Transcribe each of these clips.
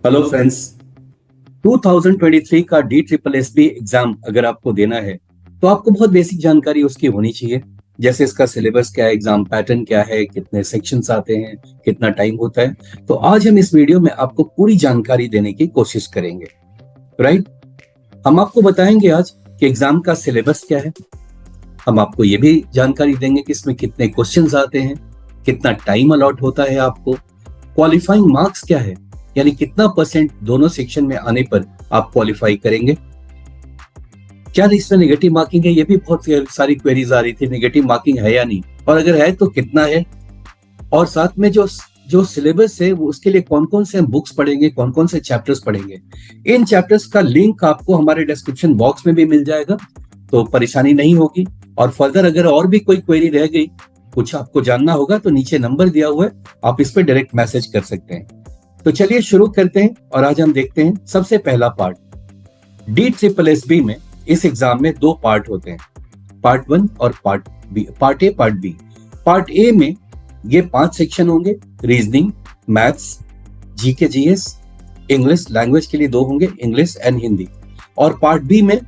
Hello friends. 2023 का D triple S B exam अगर आपको देना है तो आपको बहुत बेसिक जानकारी उसकी होनी चाहिए। जैसे इसका सिलेबस क्या है, एग्जाम पैटर्न क्या है, कितने सेक्शंस आते हैं, कितना टाइम होता है। तो आज हम इस वीडियो में आपको पूरी जानकारी देने की कोशिश करेंगे। राइट। हम आपको बताएंगे आज कि एग्जाम का सिलेबस क्या है। हम आपको ये भी जानकारी देंगे कि इसमें कितने क्वेश्चंस आते हैं, कितना टाइम अलॉट होता है आपको, क्वालिफाइंग मार्क्स क्या है, यानी कितना परसेंट दोनों सेक्शन में आने पर आप क्वालिफाई करेंगे। क्या इसमें नेगेटिव मार्किंग है, ये भी बहुत सारी क्वेरीज आ रही थी, नेगेटिव मार्किंग है या नहीं, और अगर है तो कितना है। और साथ में जो जो सिलेबस है वो उसके लिए कौन कौन से हम बुक्स पढ़ेंगे, कौन कौन से चैप्टर्स पढ़ेंगे। इन चैप्टर्स का लिंक आपको हमारे डिस्क्रिप्शन बॉक्स में भी मिल जाएगा, तो परेशानी नहीं होगी। और फर्दर अगर और भी कोई क्वेरी रह गई, कुछ आपको जानना होगा, तो नीचे नंबर दिया हुआ है, आप इस पर डायरेक्ट मैसेज कर सकते हैं। तो चलिए शुरू करते हैं और आज हम देखते हैं सबसे पहला part. D triple S B में इस एग्जाम में दो पार्ट होते हैं, पार्ट 1 और part B, part A part B. Part A में ये 5 सेक्शन होंगे, reasoning, maths, GK GS, English, language के लिए 2 होंगे, इंग्लिश एंड हिंदी। और पार्ट बी में,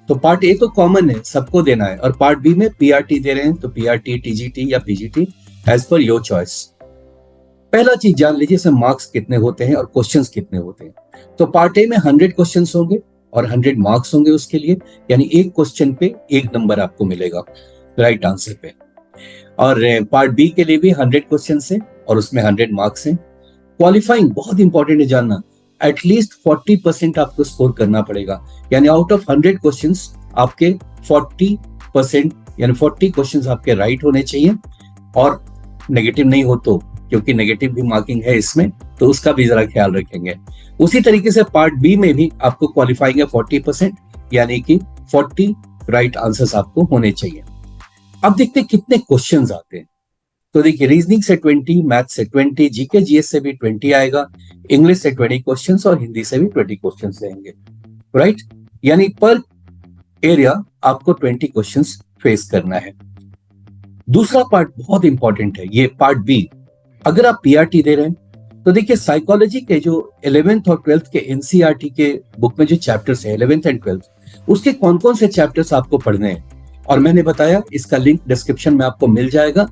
तो पार्ट ए तो कॉमन है, सबको देना है, और पार्ट बी में पीआरटी दे रहे हैं, तो पीआरटी, टीजीटी या PGT as per your choice. पहला चीज जान लीजिए इसमें मार्क्स कितने होते हैं और क्वेश्चंस कितने होते हैं। तो पार्ट ए में 100 क्वेश्चंस होंगे और 100 मार्क्स होंगे उसके लिए, यानी एक क्वेश्चन पे 1 नंबर आपको मिलेगा राइट आंसर पे। और पार्ट बी के लिए भी 100 क्वेश्चंस हैं और उसमें 100 मार्क्स हैं। क्वालिफाइंग बहुत इंपॉर्टेंट है जानना, एटलीस्ट 40% आपको स्कोर करना पड़ेगा, यानी आउट ऑफ 100 क्वेश्चंस आपके 40% यानी 40 क्वेश्चंस आपके राइट होने चाहिए, और नेगेटिव नहीं हो तो, क्योंकि नेगेटिव भी मार्किंग है इसमें, तो उसका भी जरा ख्याल रखेंगे। उसी तरीके से पार्ट बी में भी आपको क्वालिफाइंग है 40%, यानी कि 40 राइट आंसर्स आपको होने चाहिए। अब देखते हैं कितने क्वेश्चंस आते हैं। तो देखिए, रीजनिंग से 20, मैथ से 20, जीके जीएस से भी 20 आएगा, इंग्लिश से 20 क्वेश्चंस और हिंदी से भी 20 क्वेश्चंस रहेंगे। राइट, यानी पर एरिया आपको 20 क्वेश्चंस फेस करना है। दूसरा पार्ट बहुत इंपॉर्टेंट है, ये पार्ट बी। अगर आप पीआरटी दे रहे हैं तो देखिए, साइकोलॉजी के जो 11th और 12th के एनसीईआरटी के बुक में जो चैप्टर्स है 11th एंड 12th, उसके कौन कौन से चैप्टर्स आपको पढ़ने हैं, और मैंने बताया इसका लिंक डिस्क्रिप्शन में आपको मिल जाएगा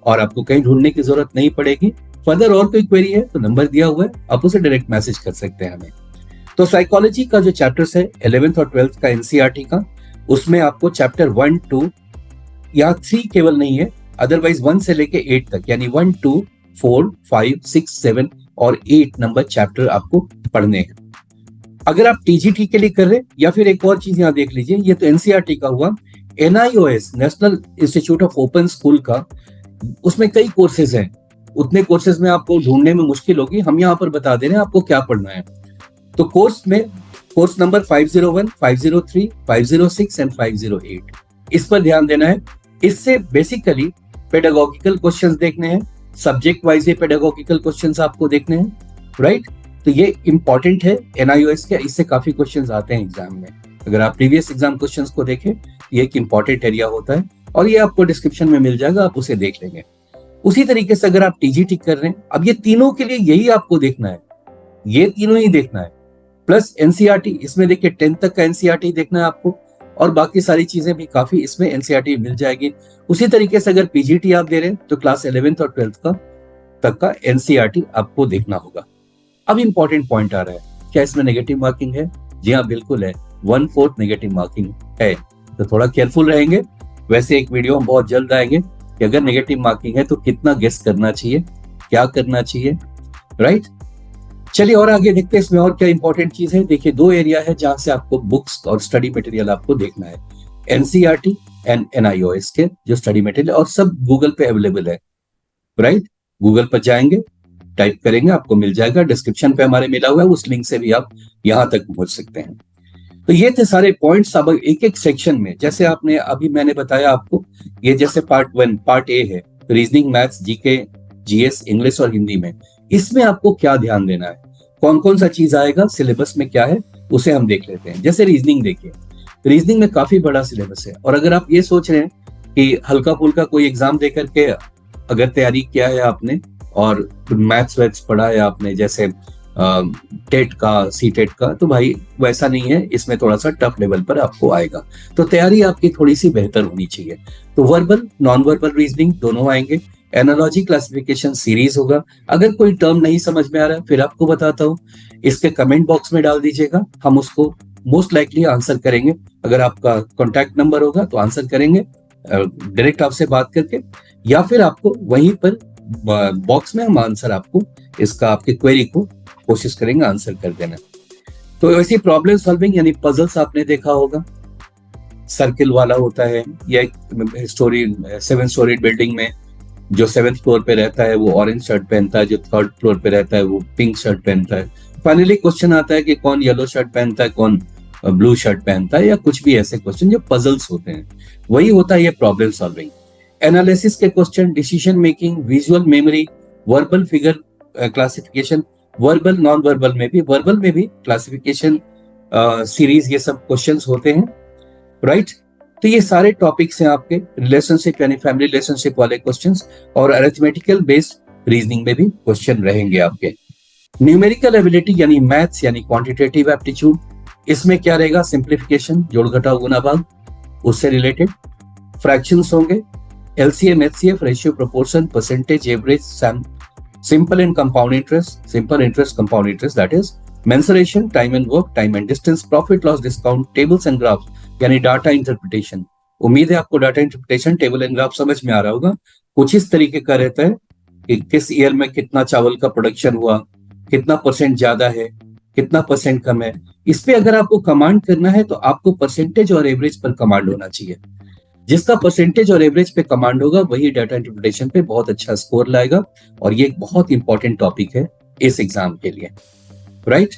और आपको कहीं ढूंढने की जरूरत नहीं पड़ेगी। फर्दर और कोई क्वेरी है तो नंबर दिया हुआ है, आप उसे डायरेक्ट मैसेज कर सकते हैं हमें। तो साइकोलॉजी का जो चैप्टर्स है 11th और 12th का एनसीईआरटी का, उसमें आपको चैप्टर 1, 2 या 3 केवल नहीं है, अदरवाइज 1 से लेके 8 तक, यानी 1, 2, 4, 5, 6, 7 और 8 नंबर चैप्टर आपको पढ़ने हैं। अगर आप टीजीटी के लिए कर रहे हैं, या फिर एक और चीज यहाँ देख लीजिए, ये तो एनसीईआरटी का हुआ, NIOS national institute of open school का, उसमें कई कोर्सेज हैं, उतने कोर्सेज में आपको ढूंढने में मुश्किल होगी, हम यहाँ पर बता दे रहे हैं आपको क्या पढ़ना है। तो कोर्स में कोर्स नंबर 501, 503, 506 एंड 508, इस पर ध्यान देना है। इससे बेसिकली पेडागोगिकल क्वेश्चंस देखने हैं, सब्जेक्ट वाइज ये पेडागोगिकल क्वेश्चंस आपको देखने हैं। राइट, तो ये इंपॉर्टेंट है एनआईओएस के, इससे काफी क्वेश्चंस आते हैं एग्जाम में। अगर आप प्रीवियस एग्जाम क्वेश्चंस को देखें, ये एक इंपॉर्टेंट एरिया होता है, और ये आपको डिस्क्रिप्शन में मिल जाएगा, आप उसे देख लेंगे। उसी तरीके से अगर आप टीजीटी कर रहे हैं, अब ये तीनों के लिए यही आपको देखना है, ये तीनों ही देखना है, प्लस एनसीईआरटी। इसमें देखिए 10th तक का एनसीईआरटी देखना है आपको, और बाकी सारी चीजें भी काफी इसमें एनसीईआरटी मिल जाएगी। उसी तरीके से अगर पीजीटी आप दे रहे हैं तो क्लास 11th और 12th का तक का एनसीईआरटी आपको देखना होगा। अब इंपॉर्टेंट पॉइंट आ रहा है, क्या इसमें नेगेटिव मार्किंग है? जी हाँ, बिल्कुल है, 1/4 नेगेटिव मार्किंग है, तो थोड़ा केयरफुल रहेंगे। वैसे एक वीडियो हम बहुत जल्द आएंगे कि अगर नेगेटिव मार्किंग है तो कितना गेस करना चाहिए, क्या करना चाहिए। राइट, चलिए और आगे देखते हैं इसमें और क्या इंपॉर्टेंट चीज है। देखिए, 2 एरिया है जहां से आपको बुक्स और स्टडी मटेरियल आपको देखना है, एनसीईआरटी एंड एनआईओएस के जो स्टडी मटेरियल, और सब गूगल पे अवेलेबल है। राइट, गूगल पर जाएंगे, टाइप करेंगे, आपको मिल जाएगा, डिस्क्रिप्शन पे हमारे मिला हुआ है, उस लिंक से भी आप यहां तक पहुंच सकते हैं। तो ये थे सारे पॉइंट्स। अब एक एक सेक्शन में, जैसे आपने अभी मैंने बताया आपको, ये जैसे पार्ट 1 पार्ट ए है, reasoning, maths, GK, GS, English और हिंदी में, इसमें आपको क्या ध्यान देना है, कौन कौन सा चीज आएगा, सिलेबस में क्या है, उसे हम देख लेते हैं। जैसे रीजनिंग देखिए, रीजनिंग में काफी बड़ा सिलेबस है, और अगर आप ये सोच रहे हैं कि हल्का फुल्का कोई एग्जाम दे करके अगर तैयारी किया है आपने और मैथ्स वैथ्स पढ़ा है आपने, जैसे टेट का, सी टेट का, तो भाई वैसा नहीं है, इसमें थोड़ा सा टफ लेवल पर आपको आएगा। तो तैयारी आपकी थोड़ी सी बेहतर होनी चाहिए। तो वर्बल, नॉन वर्बल रीजनिंग दोनों आएंगे। एनालॉजी क्लासिफिकेशन सीरीज होगा। अगर कोई टर्म नहीं समझ में आ रहा है, फिर आपको बताता हूँ, इसके कमेंट बॉक्स में डाल दीजिएगा, हम उसको मोस्ट लाइकली आंसर करेंगे। अगर आपका कॉन्टैक्ट नंबर होगा तो आंसर करेंगे डायरेक्ट आपसे बात करके, या फिर आपको वहीं पर बॉक्स में हम आंसर आपको इसका, आपके क्वेरी को कोशिश करेंगे आंसर कर देना। तो ऐसी प्रॉब्लम सॉल्विंग यानी पजल्स आपने देखा होगा, सर्किल वाला होता है, या स्टोरी 7 स्टोरी बिल्डिंग में जो 7th फ्लोर पे रहता है वो ऑरेंज शर्ट पहनता है, जो 3rd फ्लोर पे रहता है वो पिंक शर्ट पहनता है। फाइनली क्वेश्चन आता है कि कौन येलो शर्ट पहनता है, कौन ब्लू शर्ट पहनता है, या कुछ भी ऐसे क्वेश्चन जो पजल्स होते हैं, वही होता है ये प्रॉब्लम सॉल्विंग। एनालिसिस के question, decision making, visual memory, verbal figure classification, verbal non verbal में भी, वर्बल में भी क्लासिफिकेशन सीरीज, ये सब क्वेश्चंस होते हैं, राइट। तो ये सारे टॉपिक्स हैं आपके। रिलेशनशिप यानी फैमिली रिलेशनशिप वाले क्वेश्चंस, और अरिथमेटिकल बेस्ड रीजनिंग में भी क्वेश्चन रहेंगे आपके। न्यूमेरिकल एबिलिटी यानी मैथ्स यानी क्वांटिटेटिव एप्टीट्यूड, इसमें क्या रहेगा, सिंप्लीफिकेशन, जोड़ घटाव गुणा भाग, उससे रिलेटेड फ्रैक्शंस होंगे, LCM HCF, ratio proportion, percentage, average, simple and compound interest, simple interest, compound interest, that is mensuration, time and work, time and distance, profit loss discount, tables and graphs यानी data interpretation. उम्मीद है आपको data interpretation, table and graph समझ में आ रहा होगा। कुछ इस तरीके का रहता है कि किस ईयर में कितना चावल का प्रोडक्शन हुआ, कितना परसेंट ज्यादा है, कितना परसेंट कम है। इस पे अगर आपको कमांड करना है तो आपको परसेंटेज और एवरेज पर कमांड होना चाहिए। जिसका परसेंटेज और एवरेज पे कमांड होगा वही डाटा इंटरप्रिटेशन पे बहुत अच्छा स्कोर लाएगा, और ये एक बहुत इंपॉर्टेंट टॉपिक है इस एग्जाम के लिए, राइट।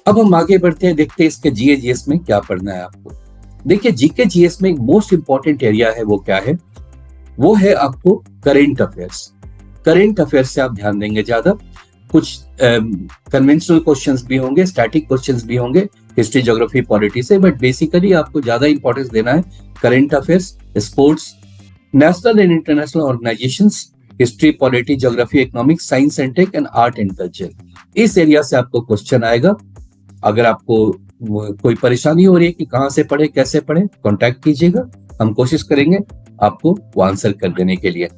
अब हम आगे बढ़ते हैं, देखते हैं इसके जीए जीएस में क्या पढ़ना है आपको। देखिए जीके जीएस में एक मोस्ट इंपॉर्टेंट एरिया है, वो क्या है, वो है आपको करेंट अफेयर्स। करेंट अफेयर्स से आप ध्यान देंगे ज्यादा। कुछ कन्वेंशनल क्वेश्चंस भी होंगे, स्टैटिक क्वेश्चंस भी होंगे, हिस्ट्री, ज्योग्राफी, पॉलिटी से, बट बेसिकली आपको ज्यादा इंपॉर्टेंस देना है current affairs, sports, national and international organisations, history, polity, geography, economics, science and tech and art and culture. इस एरिया से आपको क्वेश्चन आएगा। अगर आपको कोई परेशानी हो रही है कि कहाँ से पढ़े, कैसे पढ़े, कॉन्टैक्ट कीजिएगा, हम कोशिश करेंगे आपको वो आंसर कर देने के लिए।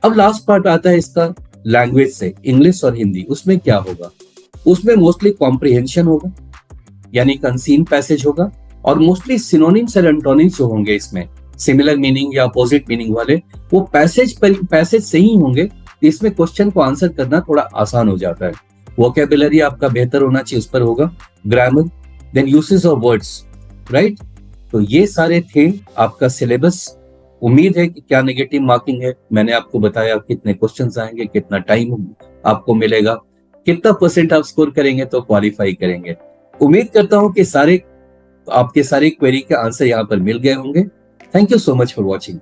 अब लास्ट पार्ट आता है इसका लैंग्वेज से, इंग्लिश और हिंदी। उसमें क्या होगा, उसमें मोस्टली कॉम्प्रिहेंशन होगा यानी कंसीन पैसेज होगा, और मोस्टली सिनोनिम्स और एंटोनिम्स जो होंगे इसमें, सिमिलर मीनिंग या अपोजिट मीनिंग वाले, वो पैसेज से ही होंगे। इसमें क्वेश्चन को आंसर करना थोड़ा आसान हो जाता है। वोकैबुलरी आपका बेहतर होना चाहिए, उस पर होगा। Grammar, then usage of words, right. तो ये सारे थे आपका सिलेबस। उम्मीद है कि क्या नेगेटिव मार्किंग है, मैंने आपको बताया कितने क्वेश्चंस आएंगे, कितना टाइम आपको मिलेगा, कितना परसेंट आप स्कोर करेंगे तो क्वालिफाई करेंगे। उम्मीद करता हूं कि आपके सारे क्वेरी के आंसर यहाँ पर मिल गए होंगे। Thank you so much for watching.